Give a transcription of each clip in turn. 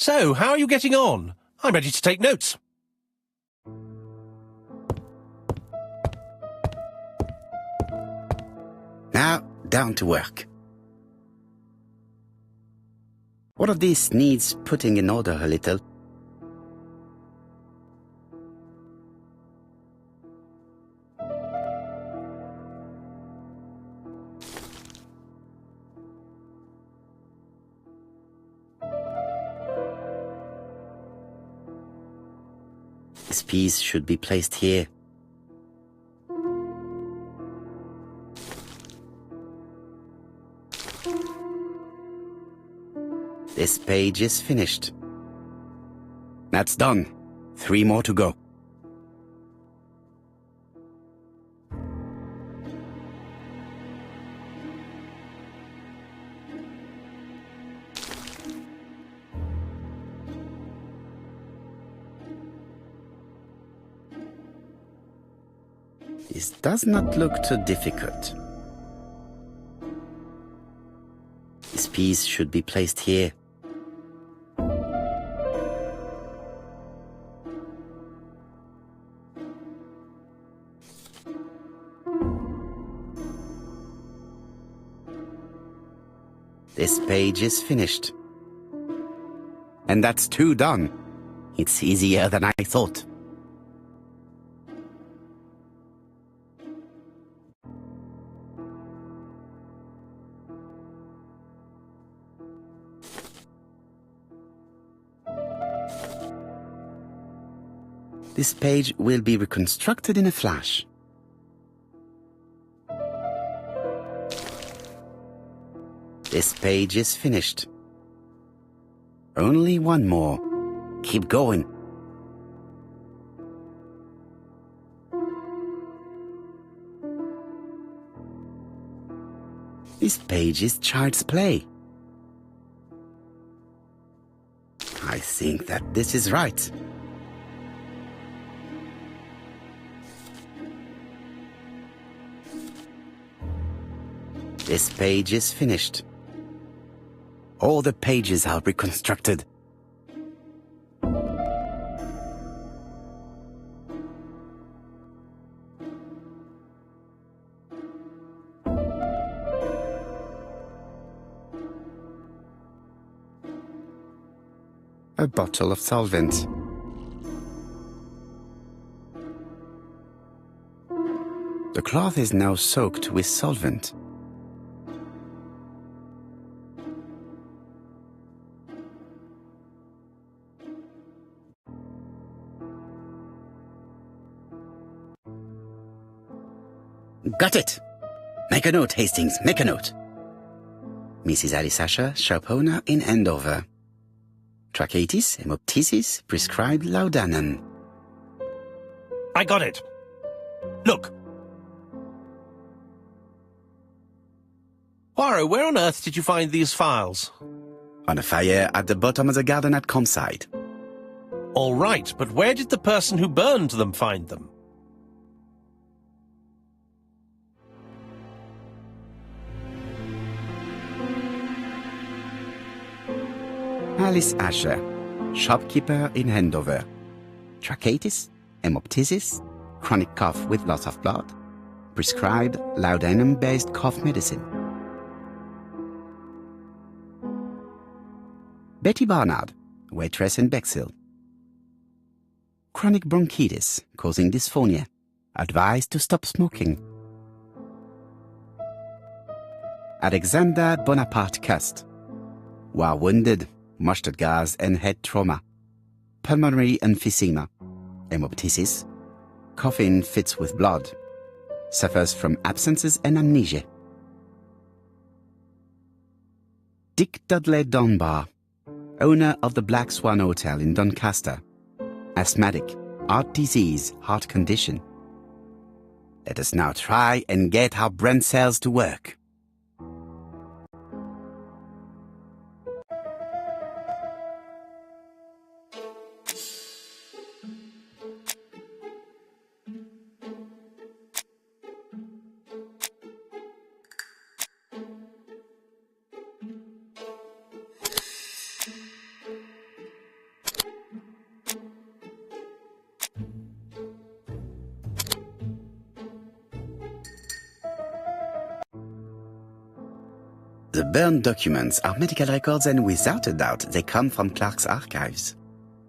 So, how are you getting on? I'm ready to take notes. Now, down to work. One of these needs putting in order a little. This piece should be placed here. This page is finished. That's done. 3 more to go. This does not look too difficult. This piece should be placed here. This page is finished. And that's 2 done. It's easier than I thought. This page will be reconstructed in a flash. This page is finished. Only 1 more. Keep going. This page is child's play. I think that this is right. This page is finished. All the pages are reconstructed. A bottle of solvent. The cloth is now soaked with solvent. Got it! Make a note, Hastings, make a note. Mrs. Alisasha, shop owner in Andover. Tracheitis, hemoptysis, prescribed laudanum. I got it. Look. Poirot, where on earth did you find these files? On a fire at the bottom of the garden at Campside. All right, but where did the person who burned them find them? Alice Asher, shopkeeper in Andover. Tracheitis, hemoptysis, chronic cough with loss of blood. Prescribed laudanum-based cough medicine. Betty Barnard, waitress in Bexhill. Chronic bronchitis causing dysphonia. Advised to stop smoking. Alexander Bonaparte Cust. War wounded, mustard gas and head trauma. Pulmonary emphysema. Hemoptysis. Coughing fits with blood. Suffers from absences and amnesia. Dick Dudley Dunbar, owner of the Black Swan Hotel in Doncaster. Asthmatic, heart disease, heart condition. Let us now try and get our brain cells to work. The burned documents are medical records, and without a doubt, they come from Clark's archives.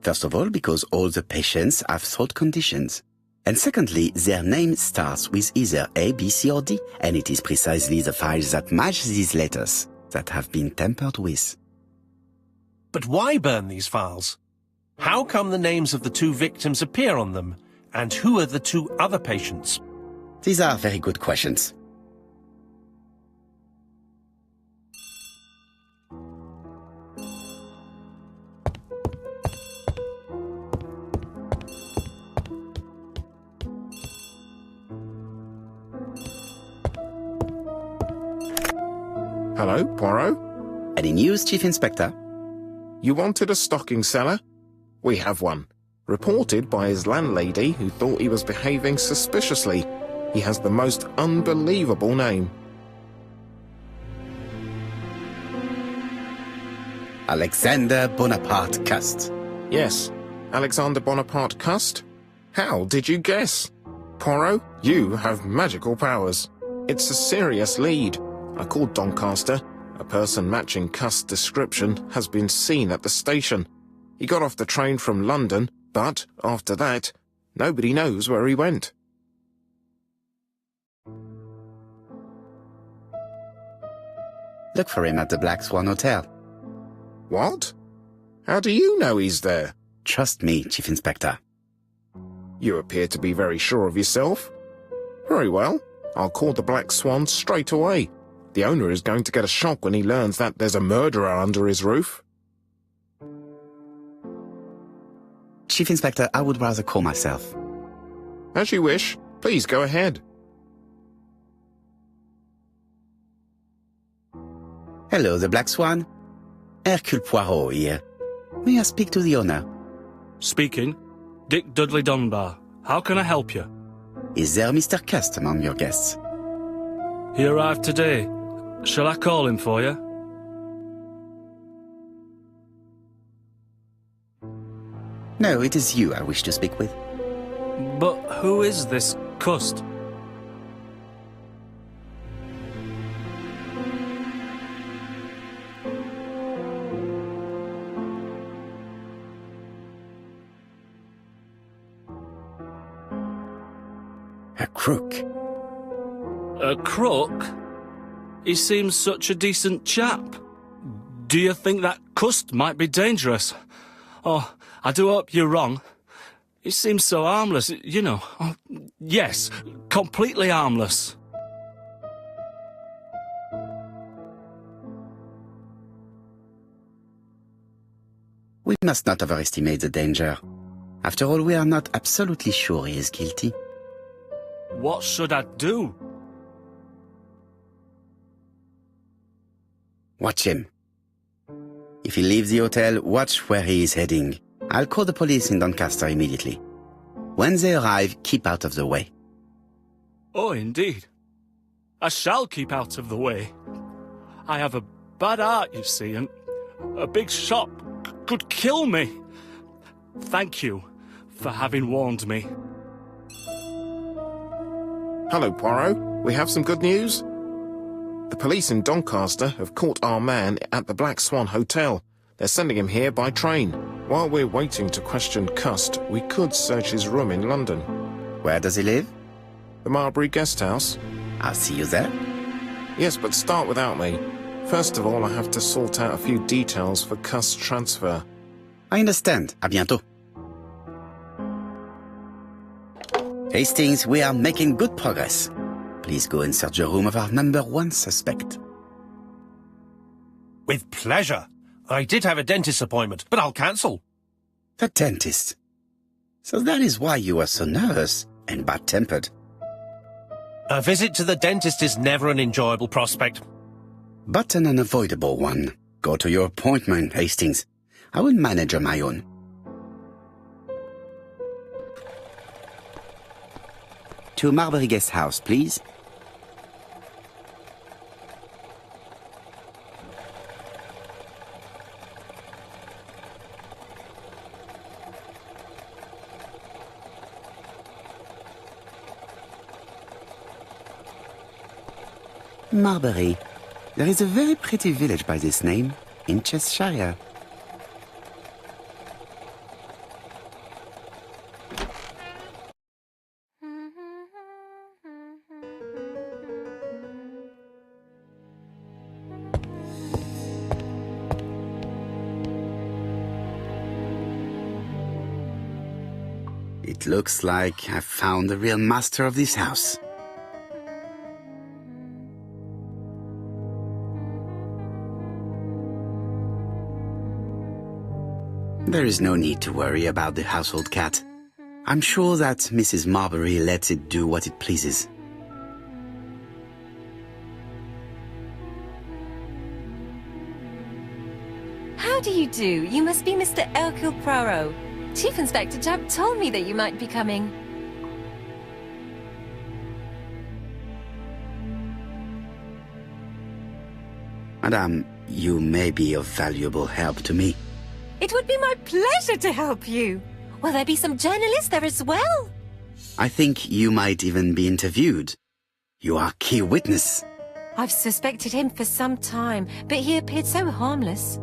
First of all, because all the patients have throat conditions. And secondly, their name starts with either A, B, C, or D, and it is precisely the files that match these letters that have been tampered with. But why burn these files? How come the names of the two victims appear on them? And who are the two other patients? These are very good questions. Hello, Poirot? Any news, Chief Inspector? You wanted a stocking seller? We have one. Reported by his landlady who thought he was behaving suspiciously. He has the most unbelievable name. Alexander Bonaparte Cust. Yes, Alexander Bonaparte Cust? How did you guess? Poirot, you have magical powers. It's a serious lead. I called Doncaster. A person matching Cust's description has been seen at the station. He got off the train from London, but after that, nobody knows where he went. Look for him at the Black Swan Hotel. What? How do you know he's there? Trust me, Chief Inspector. You appear to be very sure of yourself. Very well. I'll call the Black Swan straight away. The owner is going to get a shock when he learns that there's a murderer under his roof. Chief Inspector, I would rather call myself. As you wish. Please go ahead. Hello, the Black Swan. Hercule Poirot here. May I speak to the owner? Speaking. Dick Dudley Dunbar. How can I help you? Is there Mr. Cust among your guests? He arrived today. Shall I call him for you? No, it is you I wish to speak with. But who is this Cust? A crook. A crook? He seems such a decent chap. Do you think that Cust might be dangerous? Oh, I do hope you're wrong. He seems so harmless, you know. Oh, yes, completely harmless. We must not overestimate the danger. After all, we are not absolutely sure he is guilty. What should I do? Watch him. If he leaves the hotel, watch where he is heading. I'll call the police in Doncaster immediately. When they arrive, keep out of the way. Oh, indeed. I shall keep out of the way. I have a bad heart, you see, and a big shot could kill me. Thank you for having warned me. Hello, Poirot. We have some good news. The police in Doncaster have caught our man at the Black Swan Hotel. They're sending him here by train. While we're waiting to question Cust, we could search his room in London. Where does he live? The Marbury Guest House? I'll see you there. Yes, but start without me. First of all, I have to sort out a few details for Cust's transfer. I understand. À bientôt. Hastings, we are making good progress. Please go and search the room of our #1 suspect. With pleasure. I did have a dentist appointment, but I'll cancel. The dentist. So that is why you were so nervous and bad-tempered. A visit to the dentist is never an enjoyable prospect. But an unavoidable one. Go to your appointment, Hastings. I will manage on my own. To Marbury Guest House, please. Marbury. There is a very pretty village by this name in Cheshire. It looks like I've found the real master of this house. There is no need to worry about the household cat. I'm sure that Mrs. Marbury lets it do what it pleases. How do you do? You must be Mr. Hercule Poirot. Chief Inspector Jubb told me that you might be coming. Madame, you may be of valuable help to me. It would be my pleasure to help you. Will there be some journalists there as well? I think you might even be interviewed. You are key witness. I've suspected him for some time, but he appeared so harmless.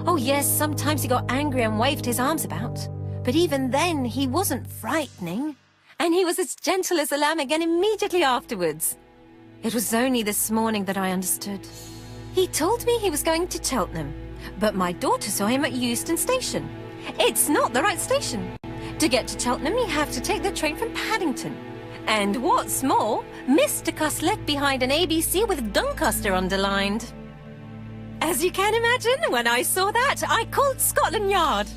Oh yes, sometimes he got angry and waved his arms about. But even then, he wasn't frightening. And he was as gentle as a lamb again immediately afterwards. It was only this morning that I understood. He told me he was going to Cheltenham, but my daughter saw him at Euston Station. It's not the right station. To get to Cheltenham, you have to take the train from Paddington. And what's more, Mr. Cust left behind an ABC with Doncaster underlined. As you can imagine, when I saw that, I called Scotland Yard.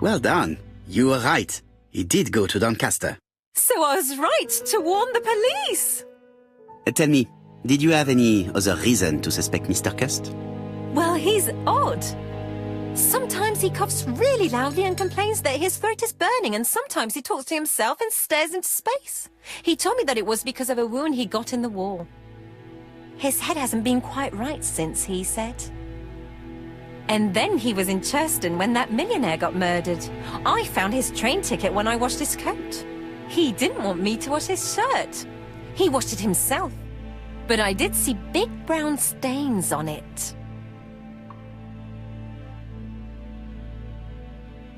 Well done. You were right. He did go to Doncaster. So I was right to warn the police. Tell me, did you have any other reason to suspect Mr. Cust? Well, he's odd. Sometimes he coughs really loudly and complains that his throat is burning, and sometimes he talks to himself and stares into space. He told me that it was because of a wound he got in the wall. His head hasn't been quite right since, he said. And then he was in Churston when that millionaire got murdered. I found his train ticket when I washed his coat. He didn't want me to wash his shirt. He washed it himself. But I did see big brown stains on it.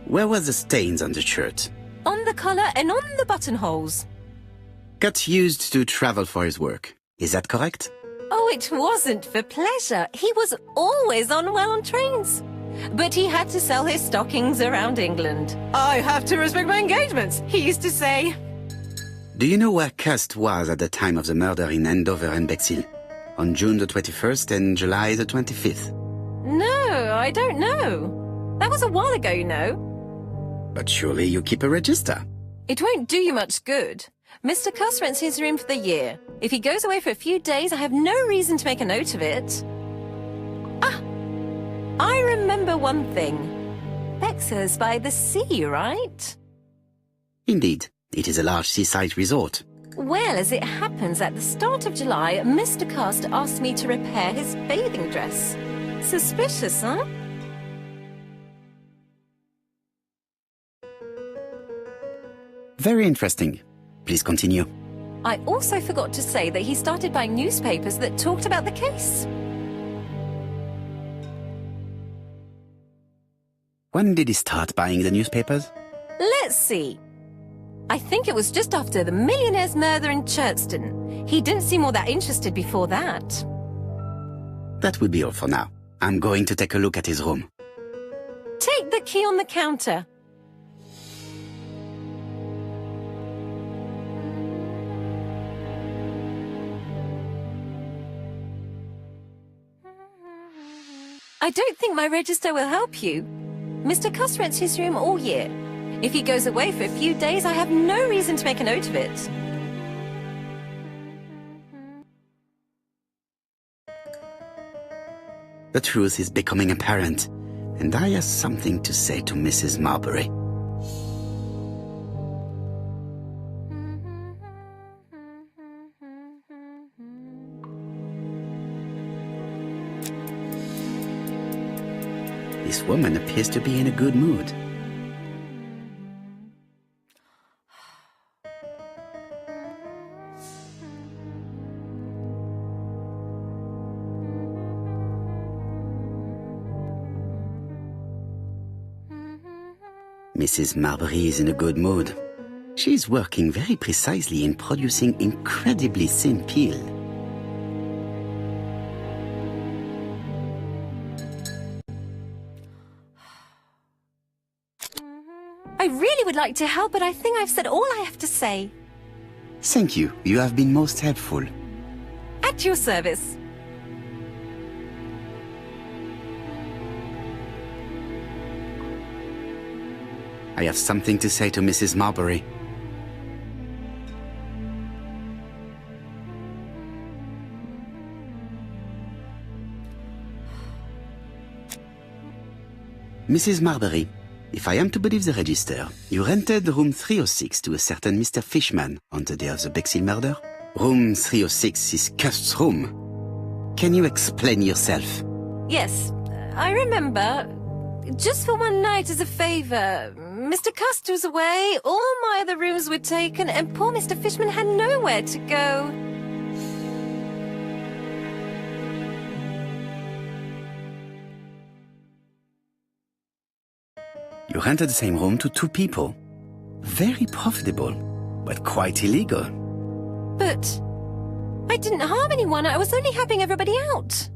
Where were the stains on the shirt? On the collar and on the buttonholes. Cut used to travel for his work. Is that correct? Oh, it wasn't for pleasure. He was always unwell on trains. But he had to sell his stockings around England. I have to respect my engagements, he used to say. Do you know where Cust was at the time of the murder in Andover and Bexhill? On June the 21st and July the 25th? No, I don't know. That was a while ago, you know. But surely you keep a register. It won't do you much good. Mr. Cust rents his room for the year. If he goes away for a few days, I have no reason to make a note of it. Ah, I remember one thing. Bexhill's by the sea, right? Indeed, it is a large seaside resort. Well, as it happens, at the start of July, Mr. Cust asked me to repair his bathing dress. Suspicious, huh? Very interesting. Please continue. I also forgot to say that he started buying newspapers that talked about the case. When did he start buying the newspapers? Let's see. I think it was just after the millionaire's murder in Churston. He didn't seem all that interested before that. That will be all for now. I'm going to take a look at his room. Take the key on the counter. I don't think my register will help you. Mr. Cust rents his room all year. If he goes away for a few days, I have no reason to make a note of it. The truth is becoming apparent, and I have something to say to Mrs. Marbury. This woman appears to be in a good mood. Mrs. Marbury is in a good mood. She is working very precisely in producing incredibly thin peel. I really would like to help, but I think I've said all I have to say. Thank you. You have been most helpful. At your service. I have something to say to Mrs. Marbury. Mrs. Marbury, if I am to believe the register, you rented room 306 to a certain Mr. Fishman on the day of the Bexley murder. Room 306 is Cust's room. Can you explain yourself? Yes, I remember. Just for one night as a favor. Mr. Cust was away, all my other rooms were taken, and poor Mr. Fishman had nowhere to go. You rented the same room to two people. Very profitable, but quite illegal. But I didn't harm anyone, I was only helping everybody out.